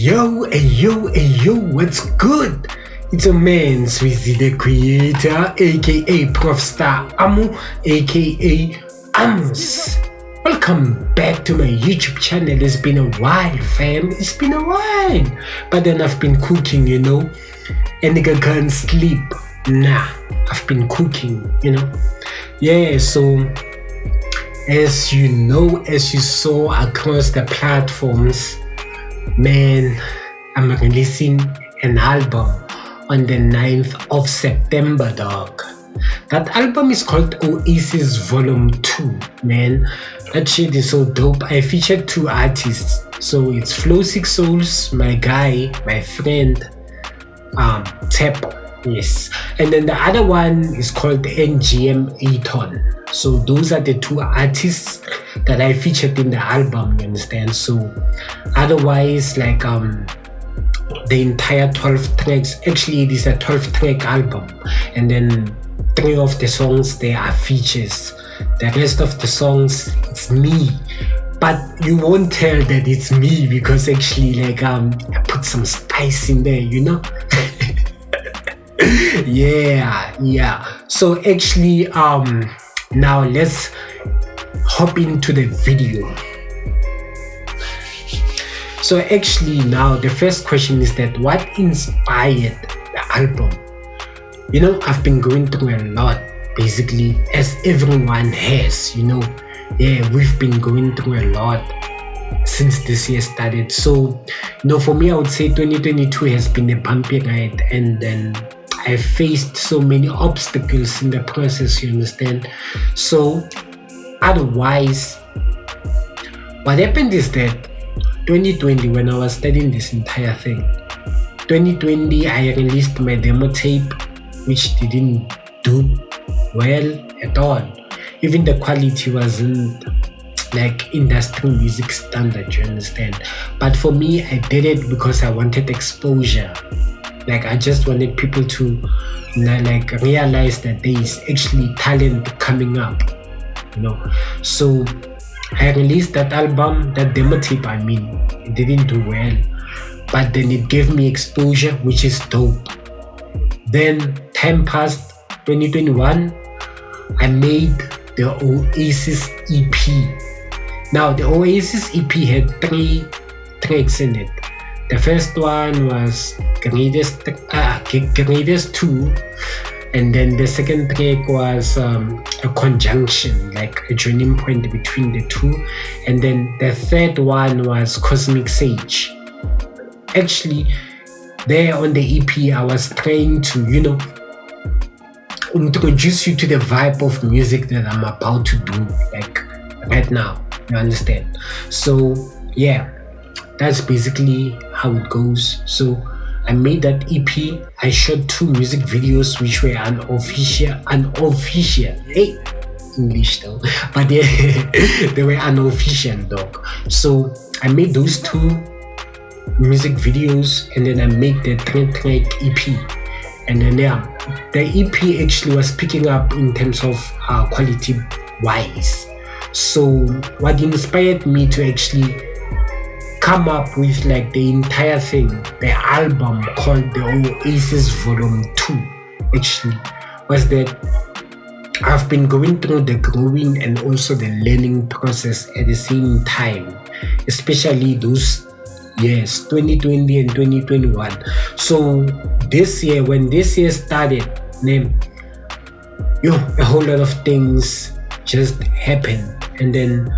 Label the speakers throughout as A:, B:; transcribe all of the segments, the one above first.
A: Yo, what's good? It's a man, SkIZZO the creator, aka Prof Star Amu, aka Ams. Welcome back to my YouTube channel. It's been a while, fam. It's been a while. But then I've been cooking, and nigga can't sleep. Nah, I've been cooking, Yeah, so as you saw across the platforms, man, I'm releasing an album on the 9th of September, dog. That album is called Oasis Volume 2, man. That shit is so dope. I featured 2 artists. So it's Flow 6 Souls, my guy, my friend, Tepo. Yes. And then the other one is called NGM Aton. So those are the 2 artists that I featured in the album, you understand? So otherwise, like the entire 12 tracks, actually it is a 12-track album, and then 3 of the songs, they are features. The rest of the songs, it's me, but you won't tell that it's me because actually, like, I put some spice in there, yeah. So actually, now let's hop into the video. So actually, now the first question is that what inspired the album? I've been going through a lot, basically, as everyone has, Yeah, we've been going through a lot since this year started. So, for me, I would say 2022 has been a bumpy ride, and then I faced so many obstacles in the process, you understand? So, otherwise, what happened is that 2020, when I was studying this entire thing, 2020, I released my demo tape, which didn't do well at all. Even the quality wasn't like industry music standard, you understand? But for me, I did it because I wanted exposure. Like, I just wanted people to like realize that there is actually talent coming up, So I released that album, that demo tape, it didn't do well, but then it gave me exposure, which is dope. Then time passed, 2021, I made the Oasis EP. Now, the Oasis EP had 3 tracks in it. The first one was Greatest 2, and then the second track was a conjunction, like a joining point between the 2, and then the third one was Cosmic Sage. Actually, there on the EP, I was trying to, introduce you to the vibe of music that I'm about to do, like right now, you understand? So yeah, that's basically how it goes. So I made that EP. I shot 2 music videos which were unofficial, hey, English though, but yeah, they were unofficial, dog. So I made those 2 music videos, and then I made the 3-track EP. And then the EP actually was picking up in terms of quality wise. So what inspired me to actually come up with like the entire thing, the album called the Oasis Volume 2, actually, was that I've been going through the growing and also the learning process at the same time, especially those years, 2020 and 2021. So this year, when this year started, a whole lot of things just happened, and then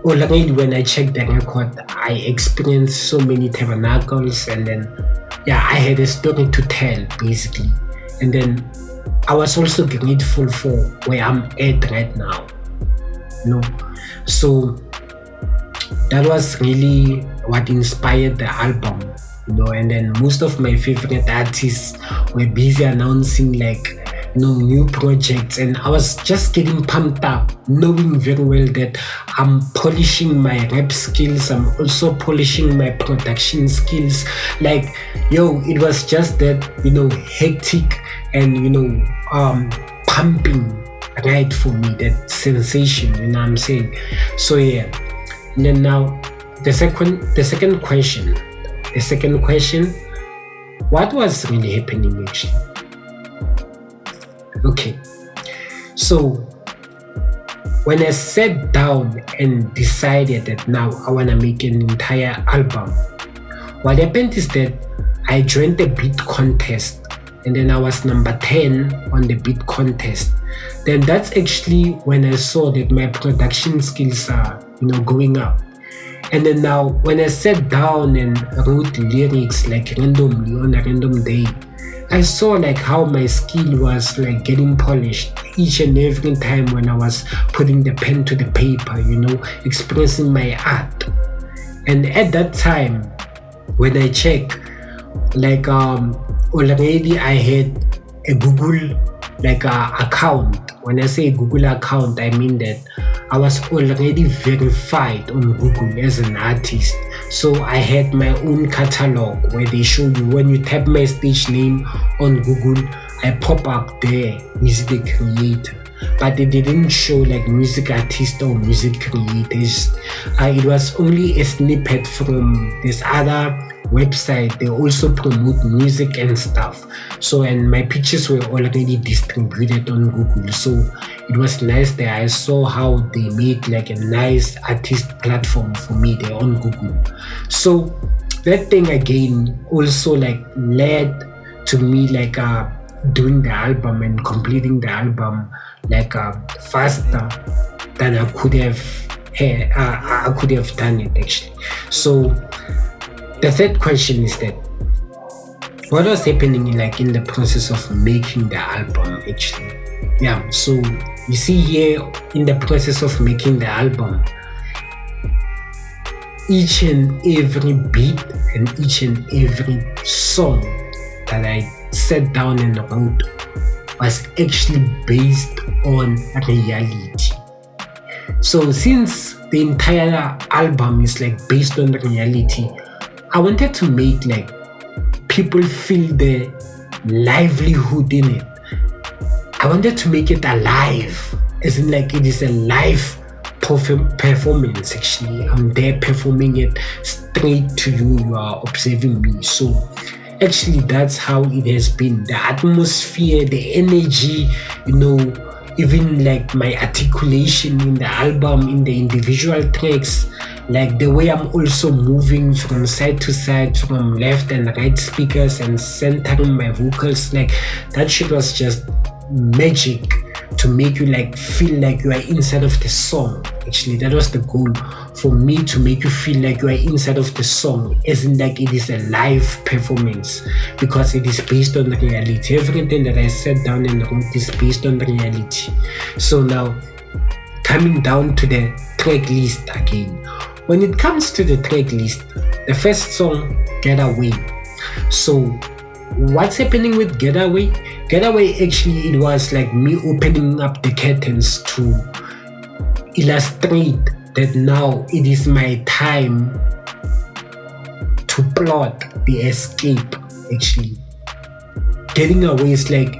A: already when I checked the record, I experienced so many tabernacles, and then I had a story to tell, basically. And then I was also grateful for where I'm at right now, So that was really what inspired the album, and then most of my favorite artists were busy announcing like new projects, and I was just getting pumped up, knowing very well that I'm polishing my rap skills, I'm also polishing my production skills. Like, it was just that, hectic and pumping right for me, that sensation, you know what I'm saying? So yeah. And then now the second question, The second question, what was really happening actually? Okay, so when I sat down and decided that now I want to make an entire album, what happened is that I joined the beat contest, and then I was number 10 on the beat contest. Then that's actually when I saw that my production skills are, going up. And then now when I sat down and wrote lyrics like randomly on a random day, I saw like how my skill was like getting polished each and every time when I was putting the pen to the paper, expressing my art. And at that time, when I check, like already I had a Google account. When I say Google account, I mean that I was already verified on Google as an artist. So I had my own catalog where they show you when you type my stage name on Google, I pop up there, music creator. But they didn't show like music artist or music creators. It was only a snippet from this other website. They also promote music and stuff. So, and my pictures were already distributed on Google. So it was nice that I saw how they made like a nice artist platform for me there on Google. So that thing again also like led to me like doing the album and completing the album like faster than I could have done it actually. So the third question is that what was happening like in the process of making the album actually? Yeah, so you see here in the process of making the album, each and every beat and each and every song that I sat down and wrote was actually based on reality. So since the entire album is like based on reality, I wanted to make like people feel the livelihood in it. I wanted to make it alive, as in like it is a live performance actually. I'm there performing it straight to you, you are observing me. So actually that's how it has been. The atmosphere, the energy, even like my articulation in the album, in the individual tracks, like the way I'm also moving from side to side, from left and right speakers and centering my vocals, like that shit was just magic to make you like feel like you are inside of the song. Actually, that was the goal for me, to make you feel like you are inside of the song, as in like it is a live performance, because it is based on reality. Everything that I sat down and wrote is based on reality. So now coming down to the track list again. When it comes to the track list, the first song, Get Away. So what's happening with Get Away? Get Away actually, it was like me opening up the curtains to illustrate that now it is my time to plot the escape actually. Getting away is like,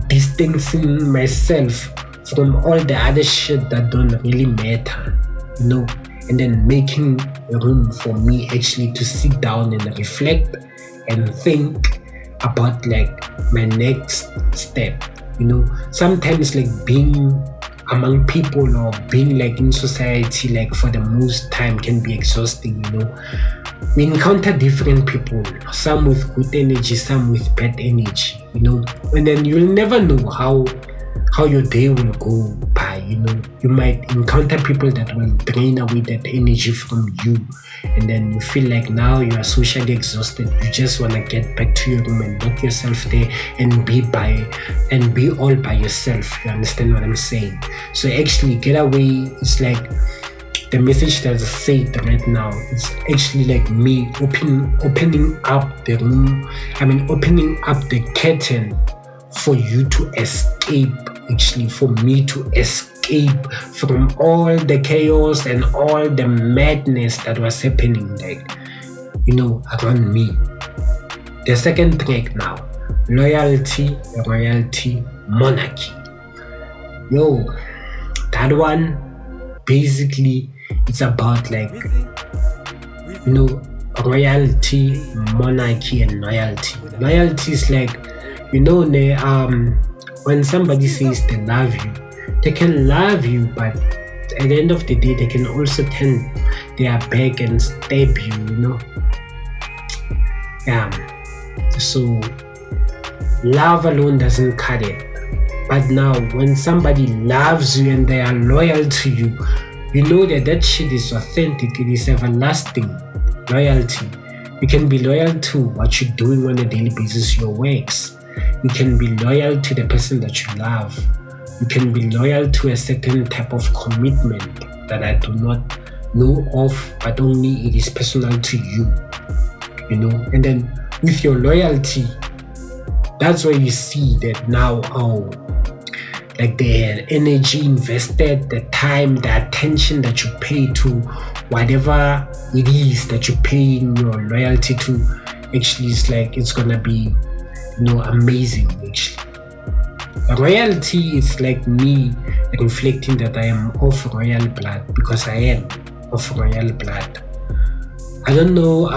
A: distancing myself from all the other shit that don't really matter, and then making room for me actually to sit down and reflect and think about like my next step. Sometimes like being among people or being like in society like for the most time can be exhausting. We encounter different people, some with good energy, some with bad energy, and then you'll never know how your day will go by. You might encounter people that will drain away that energy from you, and then you feel like now you are socially exhausted. You just want to get back to your room and lock yourself there and be all by yourself. You understand what I'm saying? So actually, Get Away is like the message that I said right now. It's actually like me opening up the room. Opening up the curtain for you to escape, actually, for me to escape from all the chaos and all the madness that was happening, around me. The second track now, Loyalty, Royalty, Monarchy. That one, basically, it's about like, royalty, monarchy, and loyalty. Loyalty is like, when somebody says they love you, they can love you, but at the end of the day, they can also turn their back and stab you, Yeah. So love alone doesn't cut it. But now, when somebody loves you and they are loyal to you, you know that shit is authentic. It is everlasting. Loyalty. You can be loyal to what you're doing on a daily basis, your works. You can be loyal to the person that you love. You can be loyal to a certain type of commitment that I do not know of, but only it is personal to you. And then with your loyalty, that's where you see that now, like the energy invested, the time, the attention that you pay to whatever it is that you pay in your loyalty to, actually is like, it's gonna be, amazing actually. Royalty is like me reflecting that I am of royal blood, because I am of royal blood. I don't know,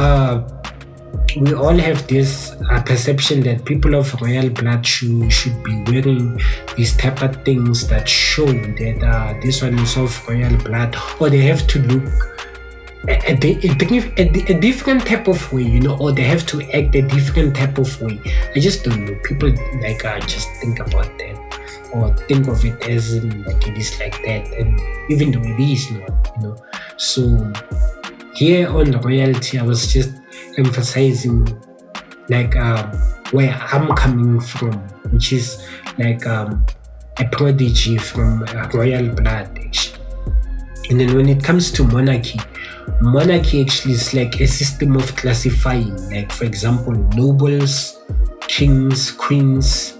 A: we all have this perception that people of royal blood should be wearing these type of things that show that this one is of royal blood, or they have to look a different type of way, or they have to act a different type of way. I just don't know. People just think about that, or think of it as like it is like that, and even though it is not, So here on royalty, I was just emphasizing like where I'm coming from, which is like a prodigy from royal blood actually. And then when it comes to monarchy actually is like a system of classifying, like for example, nobles, kings, queens,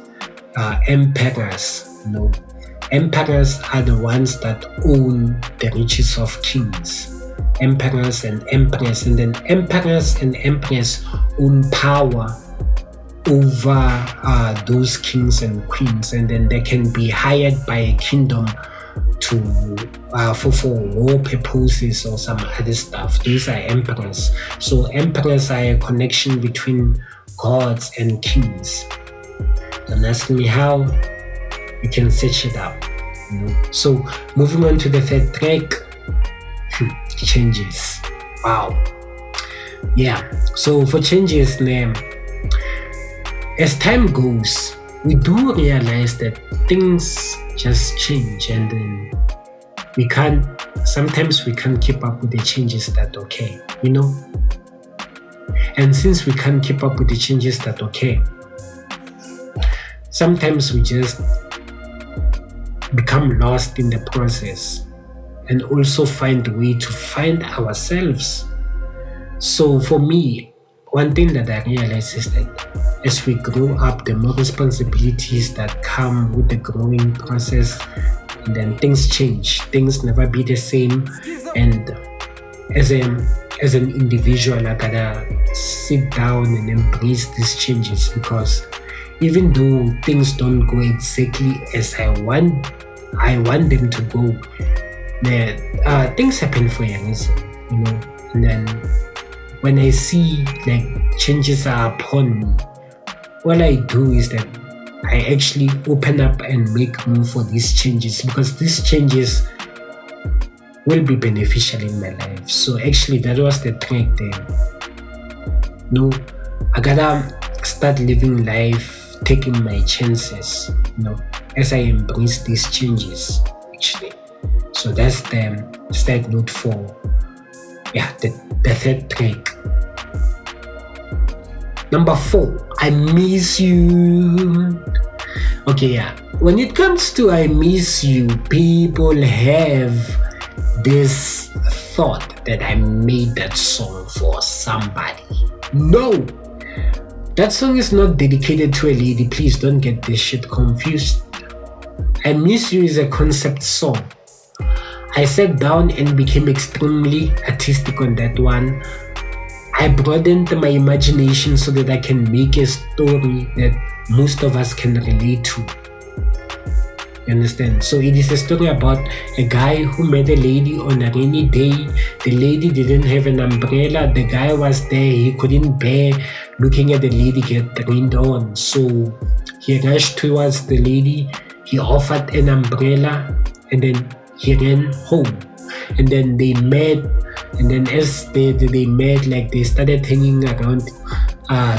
A: emperors. Emperors are the ones that own the riches of kings. Emperors and empress, and then emperors and empress own power over those kings and queens, and then they can be hired by a kingdom to for war purposes or some other stuff. These are emperors. So emperors are a connection between gods and kings. Don't ask me how, you can search it out. So moving on to the third track, changes. Wow. Yeah. So for changes, as time goes, we do realize that things just change, and then sometimes we can't keep up with the changes that occur, And since we can't keep up with the changes that occur, sometimes we just become lost in the process, and also find a way to find ourselves. So for me, one thing that I realize is that as we grow up, the more responsibilities that come with the growing process, and then things change. Things never be the same. And as an individual, I gotta sit down and embrace these changes, because even though things don't go exactly as I want them to go, things happen for a reason, And then when I see like changes are upon me, all I do is that I actually open up and make room for these changes, because these changes will be beneficial in my life. So actually that was the track there. I gotta start living life, taking my chances, as I embrace these changes actually. So that's the start note for the third track. Number 4, I miss you. Okay, when it comes to I miss you, people have this thought that I made that song for somebody. No, that song is not dedicated to a lady. Please don't get this shit confused. I Miss You is a concept song. I sat down and became extremely artistic on that one. I broadened my imagination so that I can make a story that most of us can relate to. You understand? So it is a story about a guy who met a lady on a rainy day. The lady didn't have an umbrella. The guy was there. He couldn't bear looking at the lady get rained on. So he rushed towards the lady. He offered an umbrella and then he ran home. And then they met. And then as they met, like they started hanging around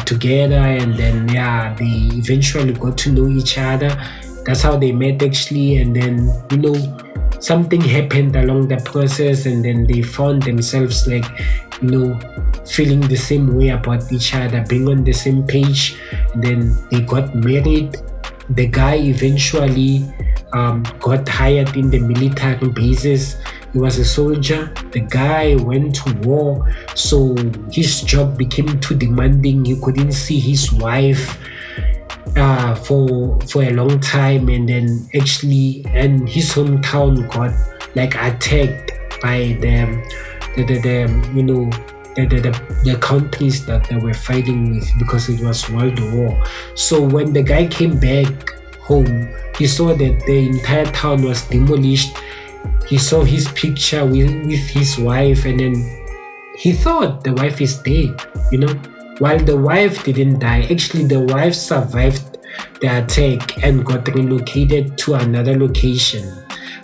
A: together. And then, yeah, they eventually got to know each other. That's how they met actually. And then, something happened along the process, and then they found themselves like, feeling the same way about each other, being on the same page. And then they got married. The guy eventually got hired in the military bases. He was a soldier. The guy went to war, so his job became too demanding. He couldn't see his wife for a long time, and then actually, and his hometown got like attacked by the countries that they were fighting with, because it was World War. So when the guy came back home, he saw that the entire town was demolished. He saw his picture with his wife, and then he thought the wife is dead, while the wife didn't die. Actually, the wife survived the attack and got relocated to another location.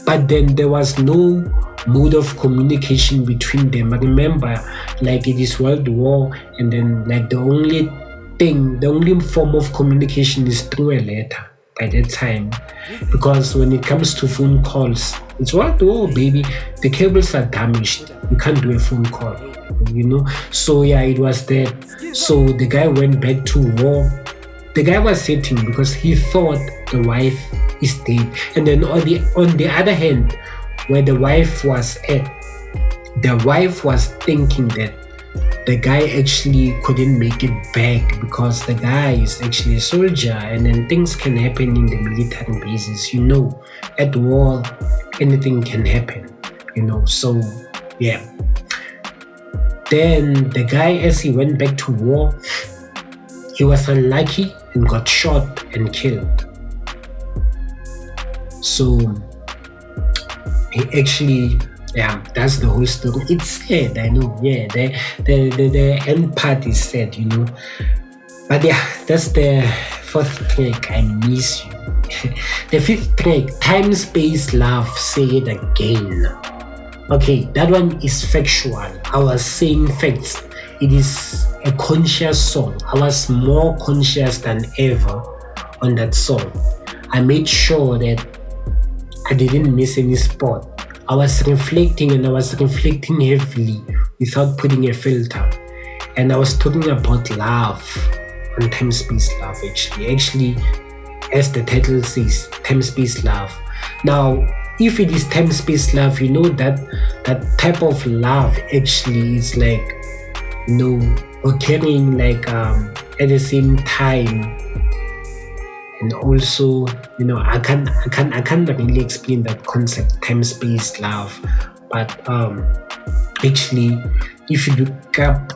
A: But then there was no mode of communication between them. Remember, like it is World War, and then like the only form of communication is through a letter by that time. Because when it comes to phone calls, it's World War, baby. The cables are damaged. You can't do a phone call, So yeah, it was that. So the guy went back to war. The guy was sitting because he thought the wife is dead. And then on the other hand, where the wife was at, the wife was thinking that the guy actually couldn't make it back because the guy is actually a soldier, and then things can happen in the military bases. At war, anything can happen, So yeah. Then the guy, as he went back to war, he was unlucky and got shot and killed. So he actually, yeah, that's the whole story. It's sad, I know. Yeah, the end part is sad, But yeah, that's the fourth track. I miss you. The fifth track, Time Space Love, Say It Again. Okay, that one is factual. I was saying facts. It is a conscious song. I was more conscious than ever on that song. I made sure that I didn't miss any spot. I was reflecting, and I was reflecting heavily without putting a filter. And I was talking about love and time space love actually, as the title says, time space love. Now, if it is time space love, that type of love actually is like, occurring like at the same time. And also, I can't really explain that concept, time space love. But actually, if you look up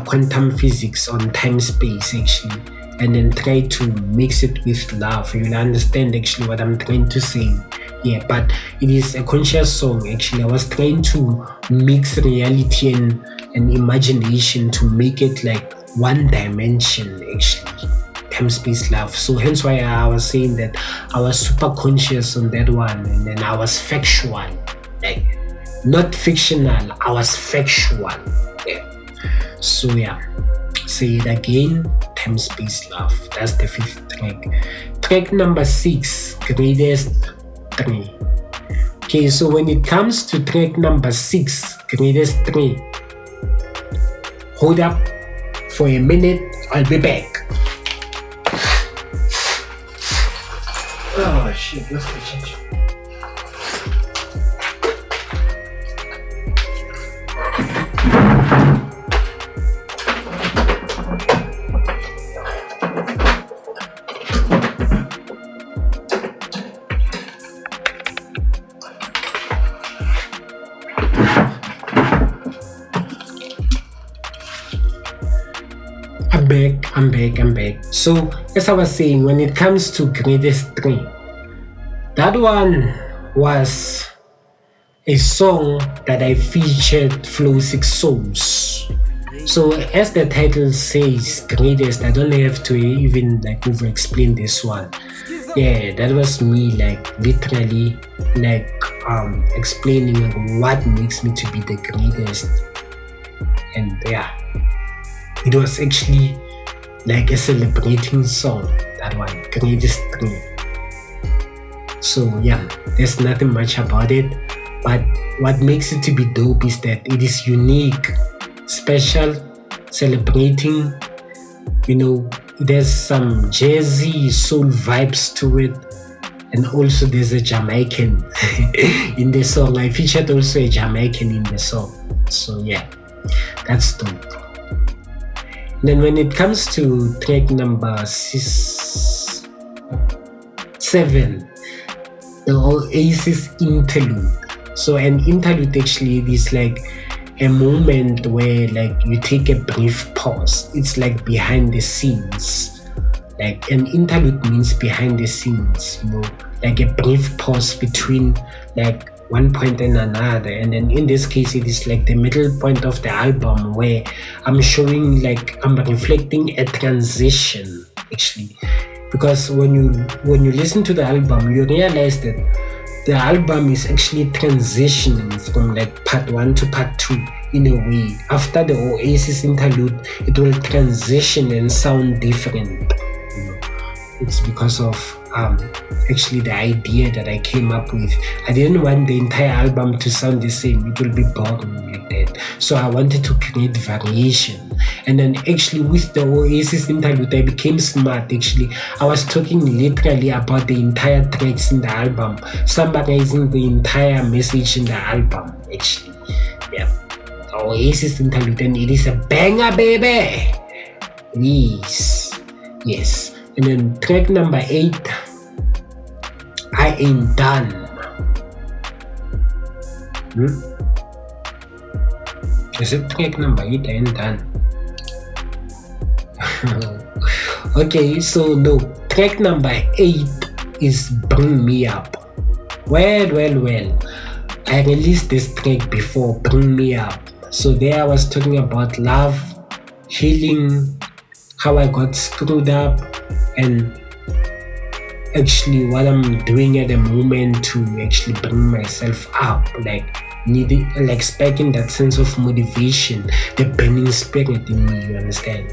A: quantum physics on time space actually, and then try to mix it with love, you'll understand actually what I'm trying to say. Yeah, but it is a conscious song actually. I was trying to mix reality and imagination to make it like one dimension actually. Time space love. So hence why I was saying that I was super conscious on that one, and then I was factual, like not fictional. I was factual. Yeah. So yeah, Say It Again, Time Space Love. That's the fifth track. Track number 6, Greatest 3. Okay, so when it comes to track number 6, Greatest 3, hold up for a minute. I'll be back. Oh shit, what's the change? I'm back. So as I was saying, when it comes to greatest 3, That one was a song that I featured Flow Six Souls. So as the title says, greatest, I don't have to even like over explain this one. Yeah, that was me like literally like explaining like, what makes me to be the greatest. And yeah, it was actually like a celebrating song, that one, greatest three. So yeah, there's nothing much about it, but what makes it to be dope is that it is unique, special, celebrating. There's some jazzy soul vibes to it, and also there's a Jamaican in the song. I featured also a Jamaican in the song. So yeah, that's dope. Then when it comes to track number 7, the Oasis interlude. So an interlude actually is like a moment where like you take a brief pause. It's like behind the scenes. Like an interlude means behind the scenes, like a brief pause between like one point and another. And then in this case, it is like the middle point of the album where I'm showing like I'm reflecting a transition actually. Because when you listen to the album, you realize that the album is actually transitioning from like part 1 to part 2 in a way. After the Oasis interlude, it will transition and sound different. It's because of actually the idea that I came up with. I didn't want the entire album to sound the same. It will be boring like that. So I wanted to create variation. And then actually with the Oasis interlude, I became smart actually. I was talking literally about the entire tracks in the album, summarizing the entire message in the album actually. Yeah. The Oasis interlude, and it is a banger, baby. Yes. And then track number 8, I Ain't Done. Is it track number 8, I Ain't Done? Okay, so no. Track number 8 is Bring Me Up. Well. I released this track before, Bring Me Up. So there I was talking about love, healing, how I got screwed up, and actually what I'm doing at the moment to actually bring myself up, like needing, like spiking that sense of motivation, the burning spirit in me, you understand?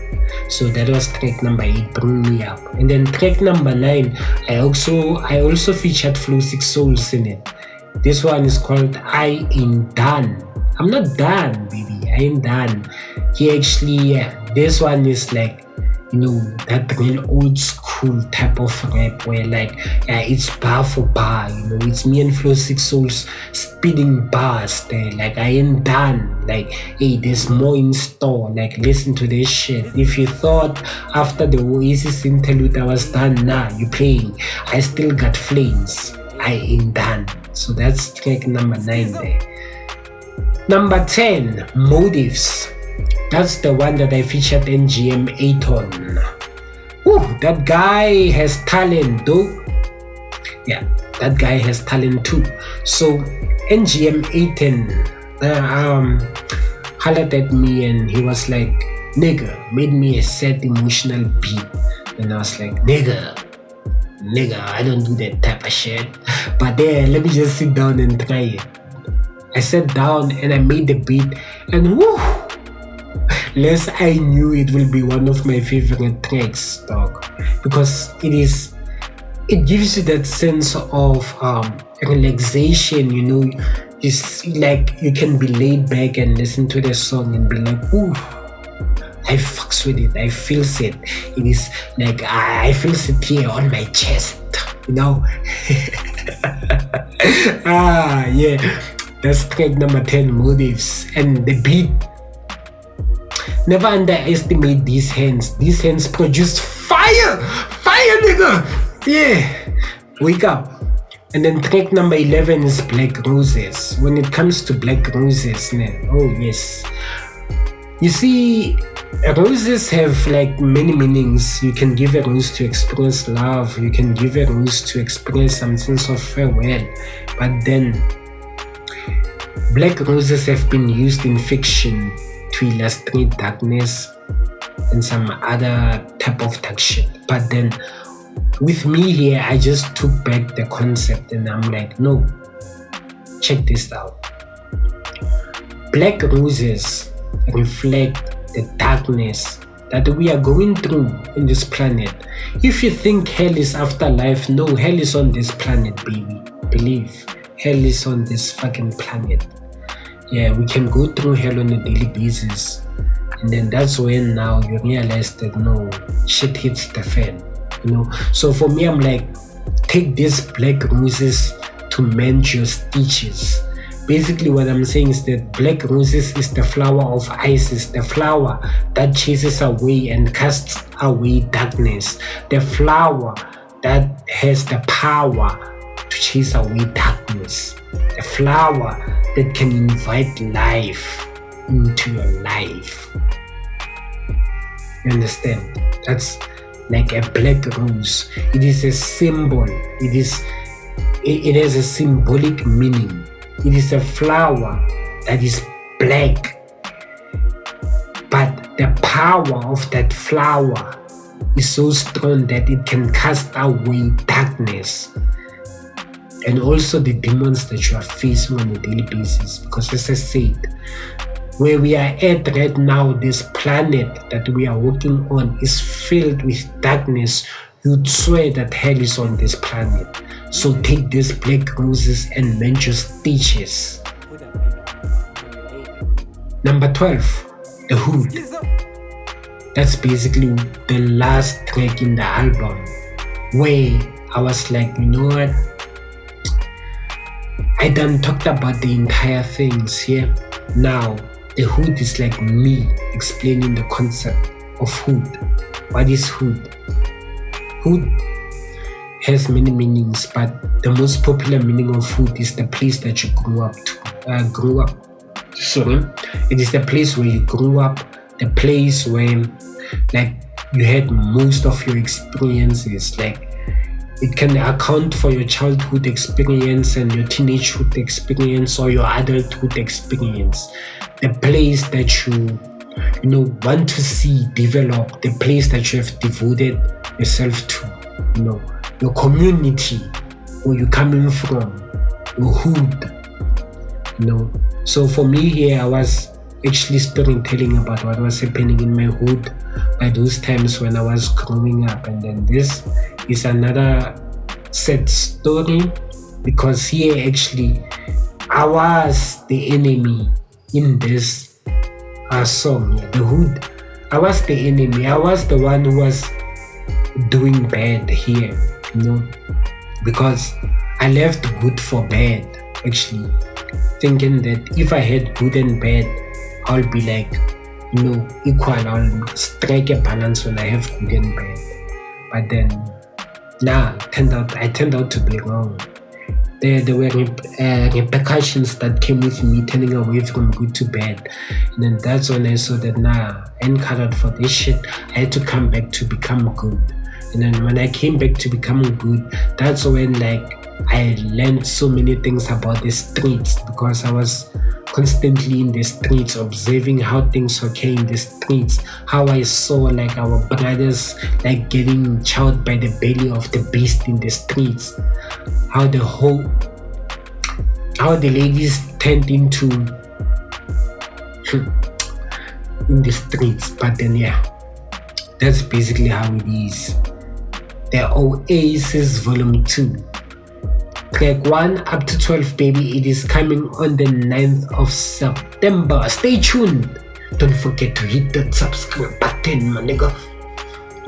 A: So that was track number 8, Bring Me Up. And then track number 9, I also featured Flow Six Souls in it. This one is called I Ain't Done. I'm not done, baby. I ain't done. This one is like, that real old school type of rap where like, it's bar for bar, it's me and Flow Six Souls spitting bars there. Like, I ain't done. Like, hey, there's more in store. Like, listen to this shit. If you thought after the Oasis interlude I was done, nah, you playing. I still got flames. I ain't done. So that's track number 9 there. Number 10, Motives. That's the one that I featured NGM 8 on. That guy has talent though. Yeah, that guy has talent too. So NGM 8 hollered at me and he was like, nigga, made me a sad emotional beat. And I was like, nigga, I don't do that type of shit. But there, let me just sit down and try it. I sat down and I made the beat, and less I knew it will be one of my favorite tracks, dog, because it gives you that sense of relaxation. It's like you can be laid back and listen to the song and be like, I fucks with it. I feels it. It is like I feels it here on my chest. Yeah. That's track number 10, Motives. And the beat. Never underestimate these hands. These hands produce fire! Fire, nigga! Yeah. Wake up. And then track number 11 is Black Roses. When it comes to Black Roses, man, oh yes. You see, Roses have like many meanings. You can give a rose to express love, you can give a rose to express some sense of farewell, but then black roses have been used in fiction to illustrate darkness and some other type of dark shit. But then with me here, I just took back the concept and I'm like, no, check this out. Black roses reflect the darkness that we are going through in this planet. If you think hell is afterlife, no, hell is on this planet, baby. Believe, hell is on this fucking planet. Yeah, we can go through hell on a daily basis. And then that's when now you realize that no, shit hits the fan, you know. So for me, I'm like, take these black roses to mend your stitches. Basically what I'm saying is that black roses is the flower of Isis, the flower that chases away and casts away darkness, the flower that has the power to chase away darkness, the flower that can invite life into your life. You understand? That's like a black rose. It is a symbol. It has a symbolic meaning. It is a flower that is black, but the power of that flower is so strong that it can cast away darkness and also the demons that you are facing on a daily basis. Because as I said, where we are at right now, this planet that we are working on is filled with darkness. You'd swear that hell is on this planet. So take these black roses and mend your stitches. Number 12, The Hood. That's basically the last track in the album where I was like, you know what? I done talked about the entire things here. Now, The Hood is like me explaining the concept of hood. What is hood? Hood has many meanings, but the most popular meaning of hood is the place that you grew up. It is the place where you grew up, the place where like you had most of your experiences. Like it can account for your childhood experience and your teenagehood experience or your adulthood experience. The place that you want to see develop, the place that you have devoted yourself to, your community, where you're coming from, your hood, So for me here, I was actually storytelling about what was happening in my hood by those times when I was growing up. And then this is another sad story, because here actually I was the enemy in this song, The Hood. I was the enemy. I was the one who was doing bad here, because I left good for bad, actually, thinking that if I had good and bad, I'll be like, equal. I'll strike a balance when I have good and bad. But then, I turned out to be wrong. There were repercussions that came with me turning away from good to bad. And then that's when I saw that, I ain't cut out for this shit. I had to come back to become good. And then when I came back to become good, that's when I learned so many things about the streets, because I was constantly in the streets, observing how things occur in the streets, how I saw our brothers getting chowed by the belly of the beast in the streets, how the ladies turned into in the streets. But then that's basically how it is. The Oasis Volume 2, Track 1 up to 12, baby. It is coming on the 9th of September. Stay tuned. Don't forget to hit that subscribe button, my nigga.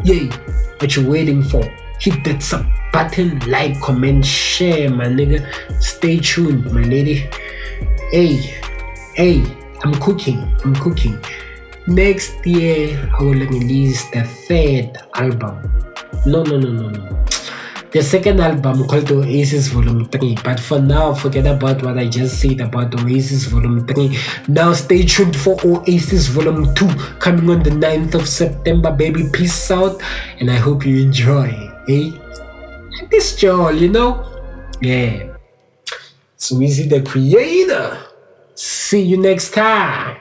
A: Yay, what you waiting for? Hit that sub button, like, comment, share, my nigga. Stay tuned, my lady. Hey, I'm cooking. Next year, I will release the third album. No. the second album called Oasis Volume 3. But for now, forget about what I just said about Oasis Volume 3. Now stay tuned for Oasis Volume 2 coming on the 9th of September, baby. Peace out, and I hope you enjoy. Eh? This Joel, Yeah. So WIZZY the creator. See you next time.